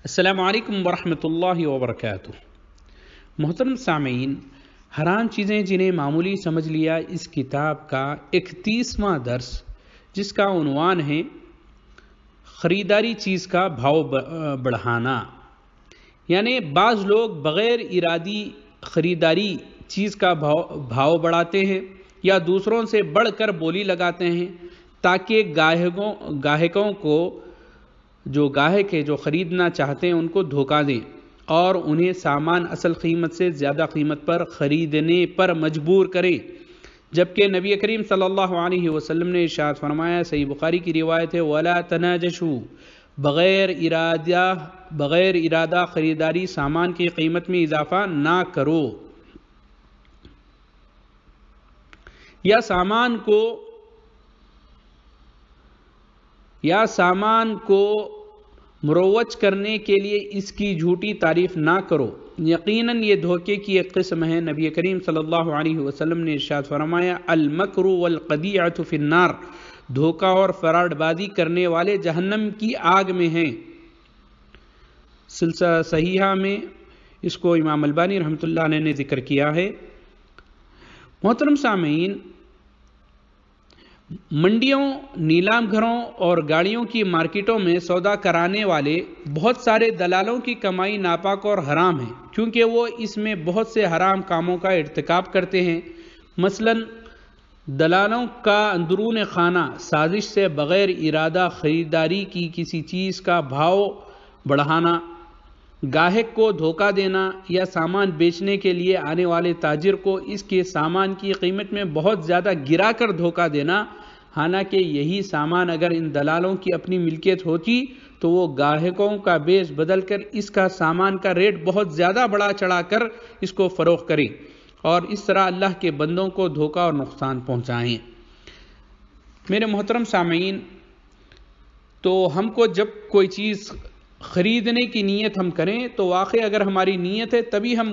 السلام علیکم ورحمۃ اللہ وبرکاتہ۔ محترم سامعین، حرام چیزیں جنہیں معمولی سمجھ لیا، اس کتاب کا 31واں درس جس کا عنوان ہے خریداری چیز کا بھاؤ بڑھانا، یعنی بعض لوگ بغیر ارادی خریداری چیز کا بھاؤ بڑھاتے ہیں یا دوسروں سے بڑھ کر بولی لگاتے ہیں تاکہ گاہکوں کو جو گاہک ہے جو خریدنا چاہتے ہیں ان کو دھوکہ دیں اور انہیں سامان اصل قیمت سے زیادہ قیمت پر خریدنے پر مجبور کریں، جبکہ نبی کریم صلی اللہ علیہ وسلم نے ارشاد فرمایا، صحیح بخاری کی روایت ہے، وَلَا تَنَاجَشُوا، بغیر ارادہ خریداری سامان کی قیمت میں اضافہ نہ کرو یا سامان کو مروج کرنے کے لیے اس کی جھوٹی تعریف نہ کرو، یقیناً یہ دھوکے کی ایک قسم ہے۔ نبی کریم صلی اللہ علیہ وسلم نے ارشاد فرمایا، المکر والقدیعۃ فی النار، دھوکہ اور فراڈ بازی کرنے والے جہنم کی آگ میں ہیں۔ سلسلہ صحیحہ میں اس کو امام البانی رحمۃ اللہ علیہ نے ذکر کیا ہے۔ محترم سامعین، منڈیوں، نیلام گھروں اور گاڑیوں کی مارکیٹوں میں سودا کرانے والے بہت سارے دلالوں کی کمائی ناپاک اور حرام ہے، کیونکہ وہ اس میں بہت سے حرام کاموں کا ارتکاب کرتے ہیں۔ مثلا دلالوں کا اندرون خانہ سازش سے بغیر ارادہ خریداری کی کسی چیز کا بھاؤ بڑھانا، گاہک کو دھوکہ دینا یا سامان بیچنے کے لیے آنے والے تاجر کو اس کے سامان کی قیمت میں بہت زیادہ گرا کر دھوکہ دینا، حالانکہ یہی سامان اگر ان دلالوں کی اپنی ملکیت ہوتی تو وہ گاہکوں کا بیچ بدل کر اس کا سامان کا ریٹ بہت زیادہ بڑھا چڑھا کر اس کو فروخت کریں اور اس طرح اللہ کے بندوں کو دھوکہ اور نقصان پہنچائیں۔ میرے محترم سامعین، تو ہم کو جب کوئی چیز خریدنے کی نیت ہم کریں تو واقعی اگر ہماری نیت ہے تبھی ہم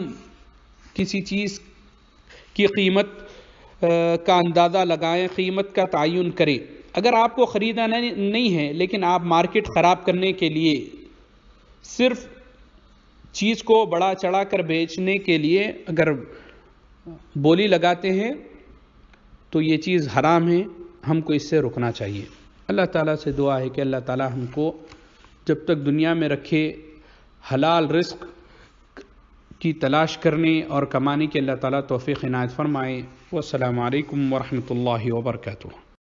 کسی چیز کی قیمت کا اندازہ لگائیں، قیمت کا تعین کریں۔ اگر آپ کو خریدنا نہیں ہے لیکن آپ مارکیٹ خراب کرنے کے لیے صرف چیز کو بڑا چڑھا کر بیچنے کے لیے اگر بولی لگاتے ہیں تو یہ چیز حرام ہے، ہم کو اس سے رکنا چاہیے۔ اللہ تعالیٰ سے دعا ہے کہ اللہ تعالیٰ ہم کو جب تک دنیا میں رکھے حلال رزق کی تلاش کرنے اور کمانے کی اللہ تعالیٰ توفیق عنایت فرمائے۔ والسلام علیکم ورحمۃ اللہ وبرکاتہ۔